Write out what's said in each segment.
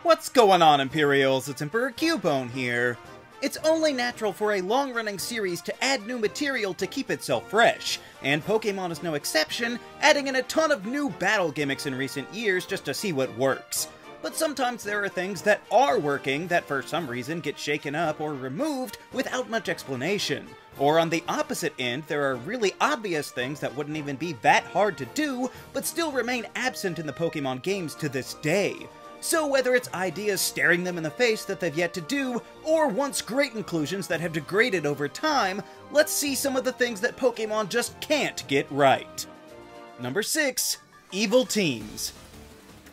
What's going on, Imperials? It's Emperor Cubone here. It's only natural for a long-running series to add new material to keep itself fresh, and Pokémon is no exception, adding in a ton of new battle gimmicks in recent years just to see what works. But sometimes there are things that are working that for some reason get shaken up or removed without much explanation. Or on the opposite end, there are really obvious things that wouldn't even be that hard to do, but still remain absent in the Pokémon games to this day. So whether it's ideas staring them in the face that they've yet to do, or once great inclusions that have degraded over time, let's see some of the things that Pokémon just can't get right. Number 6. Evil Teams.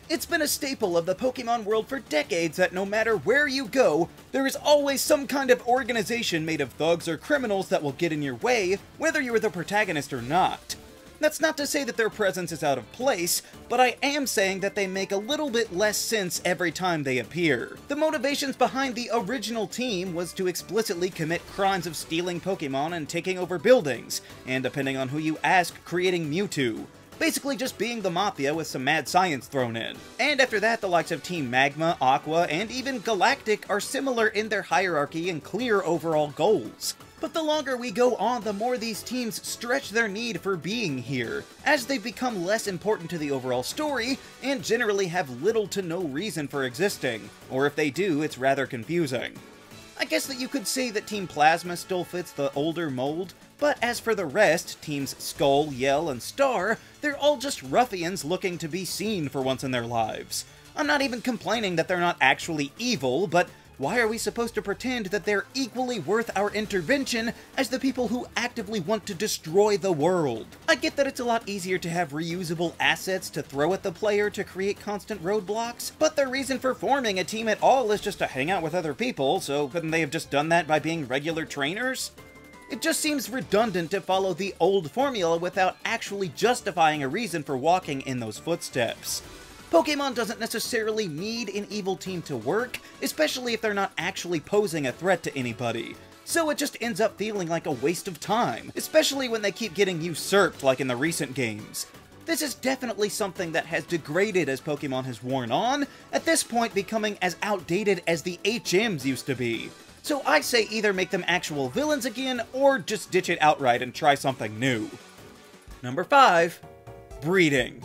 It's been a staple of the Pokémon world for decades that no matter where you go, there is always some kind of organization made of thugs or criminals that will get in your way, whether you're the protagonist or not. That's not to say that their presence is out of place, but I am saying that they make a little bit less sense every time they appear. The motivations behind the original team was to explicitly commit crimes of stealing Pokémon and taking over buildings, and depending on who you ask, creating Mewtwo. Basically just being the Mafia with some mad science thrown in. And after that, the likes of Team Magma, Aqua, and even Galactic are similar in their hierarchy and clear overall goals. But the longer we go on, the more these teams stretch their need for being here, as they become less important to the overall story, and generally have little to no reason for existing, or if they do, it's rather confusing. I guess that you could say that Team Plasma still fits the older mold, but as for the rest, Teams Skull, Yell, and Star, they're all just ruffians looking to be seen for once in their lives. I'm not even complaining that they're not actually evil, but why are we supposed to pretend that they're equally worth our intervention as the people who actively want to destroy the world? I get that it's a lot easier to have reusable assets to throw at the player to create constant roadblocks, but their reason for forming a team at all is just to hang out with other people, so couldn't they have just done that by being regular trainers? It just seems redundant to follow the old formula without actually justifying a reason for walking in those footsteps. Pokémon doesn't necessarily need an evil team to work, especially if they're not actually posing a threat to anybody. So it just ends up feeling like a waste of time, especially when they keep getting usurped like in the recent games. This is definitely something that has degraded as Pokémon has worn on, at this point becoming as outdated as the HMs used to be. So I say either make them actual villains again, or just ditch it outright and try something new. Number 5. Breeding.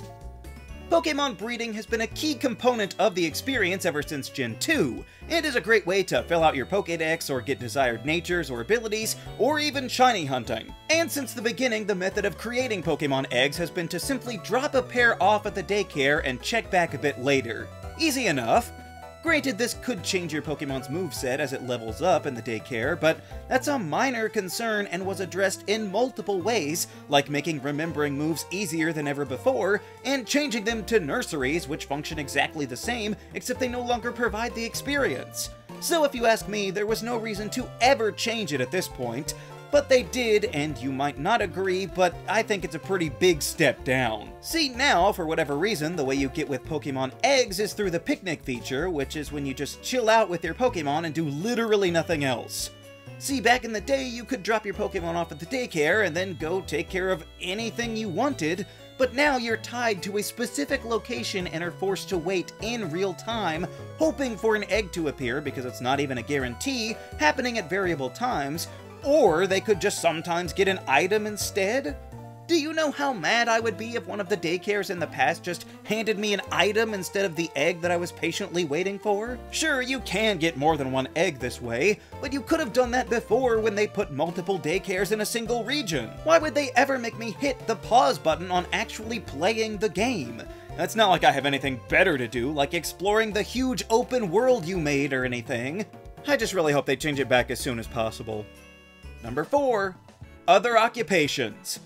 Pokémon breeding has been a key component of the experience ever since Gen 2, and is a great way to fill out your Pokédex or get desired natures or abilities, or even shiny hunting. And since the beginning, the method of creating Pokémon eggs has been to simply drop a pair off at the daycare and check back a bit later. Easy enough. Granted, this could change your Pokémon's moveset as it levels up in the daycare, but that's a minor concern and was addressed in multiple ways, like making remembering moves easier than ever before, and changing them to nurseries, which function exactly the same, except they no longer provide the experience. So if you ask me, there was no reason to ever change it at this point, but they did, and you might not agree, but I think it's a pretty big step down. See, now, for whatever reason, the way you get with Pokémon eggs is through the picnic feature, which is when you just chill out with your Pokémon and do literally nothing else. See, back in the day, you could drop your Pokémon off at the daycare and then go take care of anything you wanted, but now you're tied to a specific location and are forced to wait in real time, hoping for an egg to appear because it's not even a guarantee, happening at variable times, or they could just sometimes get an item instead? Do you know how mad I would be if one of the daycares in the past just handed me an item instead of the egg that I was patiently waiting for? Sure, you can get more than one egg this way, but you could have done that before when they put multiple daycares in a single region. Why would they ever make me hit the pause button on actually playing the game? It's not like I have anything better to do, like exploring the huge open world you made or anything. I just really hope they change it back as soon as possible. Number 4. Other occupations.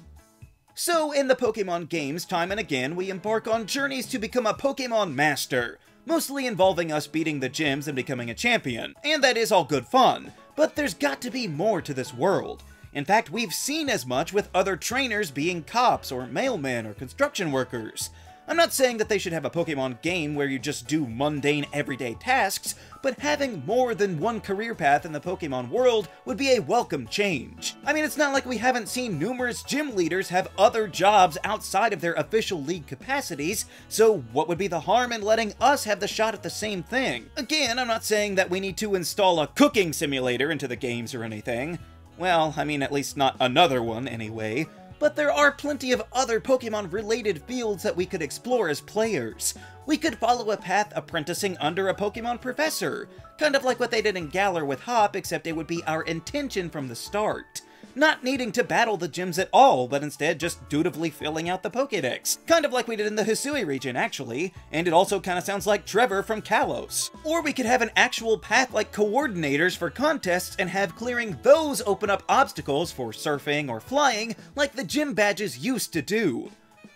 So, in the Pokémon games, time and again, we embark on journeys to become a Pokémon Master, mostly involving us beating the gyms and becoming a champion, and that is all good fun, but there's got to be more to this world. In fact, we've seen as much with other trainers being cops or mailmen or construction workers. I'm not saying that they should have a Pokemon game where you just do mundane everyday tasks, but having more than one career path in the Pokemon world would be a welcome change. I mean, it's not like we haven't seen numerous gym leaders have other jobs outside of their official league capacities, so what would be the harm in letting us have the shot at the same thing? Again, I'm not saying that we need to install a cooking simulator into the games or anything. Well, I mean, at least not another one, anyway. But there are plenty of other Pokemon-related fields that we could explore as players. We could follow a path apprenticing under a Pokemon professor, kind of like what they did in Galar with Hop, except it would be our intention from the start. Not needing to battle the gyms at all, but instead just dutifully filling out the Pokédex. Kind of like we did in the Hisui region, actually, and it also kind of sounds like Trevor from Kalos. Or we could have an actual path like coordinators for contests and have clearing those open up obstacles for surfing or flying like the gym badges used to do.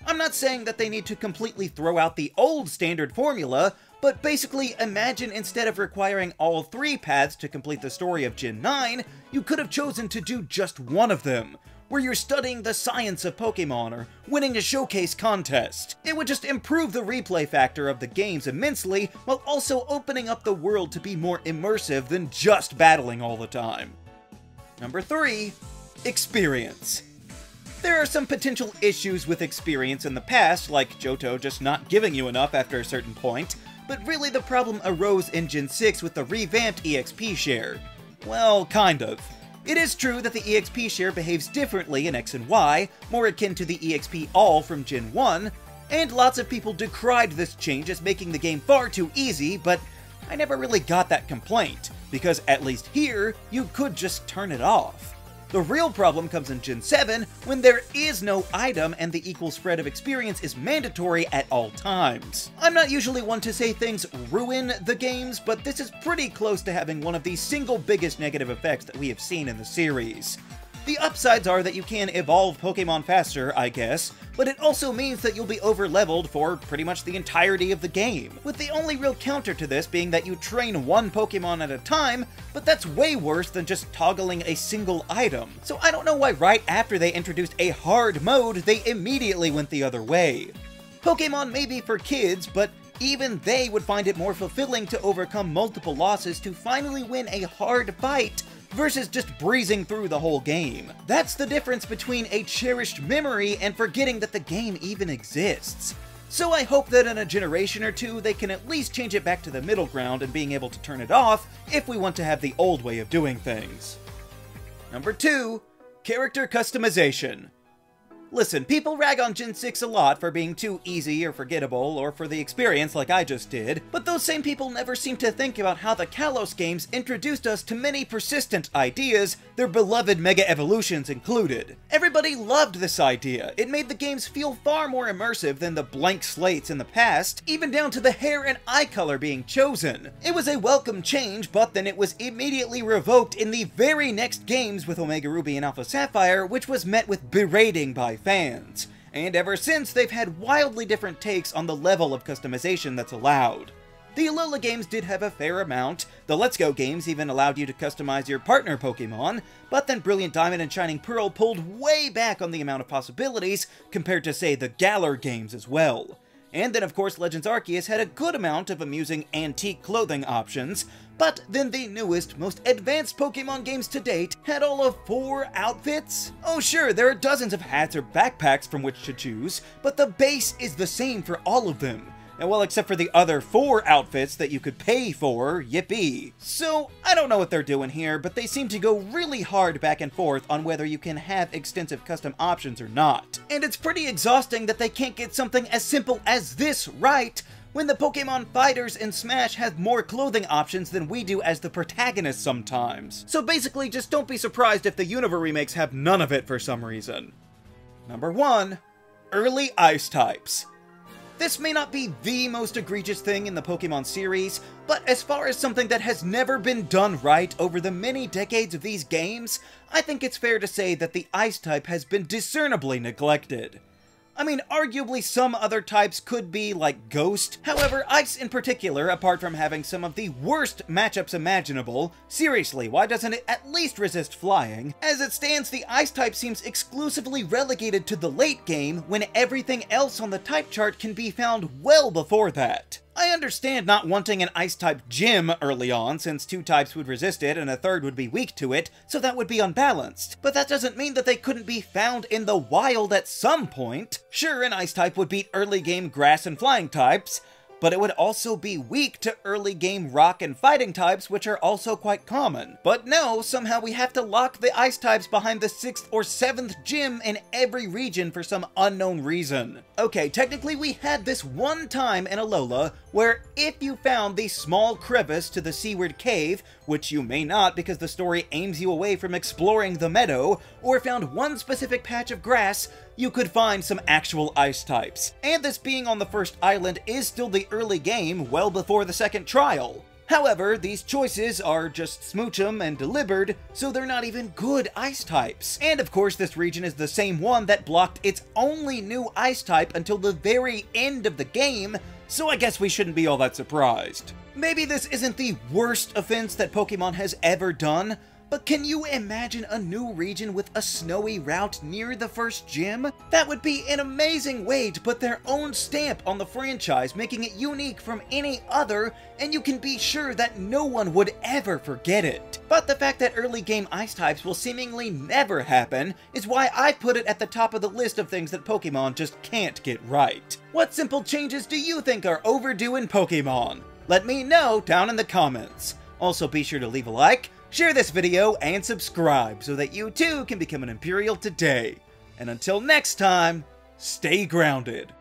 I'm not saying that they need to completely throw out the old standard formula, but basically imagine instead of requiring all 3 paths to complete the story of Gen 9, you could have chosen to do just one of them, where you're studying the science of Pokemon or winning a showcase contest. It would just improve the replay factor of the games immensely, while also opening up the world to be more immersive than just battling all the time. Number 3. Experience. There are some potential issues with experience in the past, like Johto just not giving you enough after a certain point, but really the problem arose in Gen 6 with the revamped EXP share. Well, kind of. It is true that the EXP share behaves differently in X and Y, more akin to the EXP all from Gen 1, and lots of people decried this change as making the game far too easy, but I never really got that complaint, because at least here, you could just turn it off. The real problem comes in Gen 7, when there is no item and the equal spread of experience is mandatory at all times. I'm not usually one to say things ruin the games, but this is pretty close to having one of the single biggest negative effects that we have seen in the series. The upsides are that you can evolve Pokemon faster, I guess, but it also means that you'll be over-leveled for pretty much the entirety of the game, with the only real counter to this being that you train one Pokemon at a time, but that's way worse than just toggling a single item. So I don't know why right after they introduced a hard mode, they immediately went the other way. Pokemon may be for kids, but even they would find it more fulfilling to overcome multiple losses to finally win a hard fight versus just breezing through the whole game. That's the difference between a cherished memory and forgetting that the game even exists. So I hope that in a generation or two, they can at least change it back to the middle ground and being able to turn it off if we want to have the old way of doing things. Number 2. Character customization. Listen, people rag on Gen 6 a lot for being too easy or forgettable, or for the experience like I just did, but those same people never seem to think about how the Kalos games introduced us to many persistent ideas, their beloved Mega Evolutions included. Everybody loved this idea. It made the games feel far more immersive than the blank slates in the past, even down to the hair and eye color being chosen. It was a welcome change, but then it was immediately revoked in the very next games with Omega Ruby and Alpha Sapphire, which was met with berating by fans, and ever since they've had wildly different takes on the level of customization that's allowed. The Alola games did have a fair amount, the Let's Go games even allowed you to customize your partner Pokemon, but then Brilliant Diamond and Shining Pearl pulled way back on the amount of possibilities compared to, say, the Galar games as well. And then of course Legends Arceus had a good amount of amusing antique clothing options, but then the newest, most advanced Pokemon games to date had all of 4 outfits? Oh sure, there are dozens of hats or backpacks from which to choose, but the base is the same for all of them. And well, except for the other 4 outfits that you could pay for, yippee. So, I don't know what they're doing here, but they seem to go really hard back and forth on whether you can have extensive custom options or not. And it's pretty exhausting that they can't get something as simple as this right, when the Pokemon fighters in Smash have more clothing options than we do as the protagonists sometimes. So basically, just don't be surprised if the Unova remakes have none of it for some reason. Number 1. Early Ice types. This may not be the most egregious thing in the Pokemon series, but as far as something that has never been done right over the many decades of these games, I think it's fair to say that the Ice type has been discernibly neglected. I mean, arguably some other types could be like Ghost. However, Ice in particular, apart from having some of the worst matchups imaginable, seriously, why doesn't it at least resist flying? As it stands, the Ice type seems exclusively relegated to the late game when everything else on the type chart can be found well before that. I understand not wanting an Ice-type gym early on, since 2 types would resist it and a 3rd would be weak to it, so that would be unbalanced. But that doesn't mean that they couldn't be found in the wild at some point. Sure, an Ice-type would beat early-game Grass and Flying types, but it would also be weak to early-game Rock and Fighting types, which are also quite common. But no, somehow we have to lock the Ice types behind the 6th or 7th gym in every region for some unknown reason. Okay, technically we had this one time in Alola where if you found the small crevice to the seaward cave, which you may not because the story aims you away from exploring the meadow, or found one specific patch of grass, you could find some actual Ice types. And this being on the first island is still the early game, well before the second trial. However, these choices are just Smoochum and Delivered, so they're not even good Ice types. And of course, this region is the same one that blocked its only new Ice type until the very end of the game, so I guess we shouldn't be all that surprised. Maybe this isn't the worst offense that Pokemon has ever done, but can you imagine a new region with a snowy route near the first gym? That would be an amazing way to put their own stamp on the franchise, making it unique from any other, and you can be sure that no one would ever forget it. But the fact that early game Ice types will seemingly never happen is why I put it at the top of the list of things that Pokemon just can't get right. What simple changes do you think are overdue in Pokemon? Let me know down in the comments. Also be sure to leave a like, share this video, and subscribe so that you too can become an Imperial today. And until next time, stay grounded.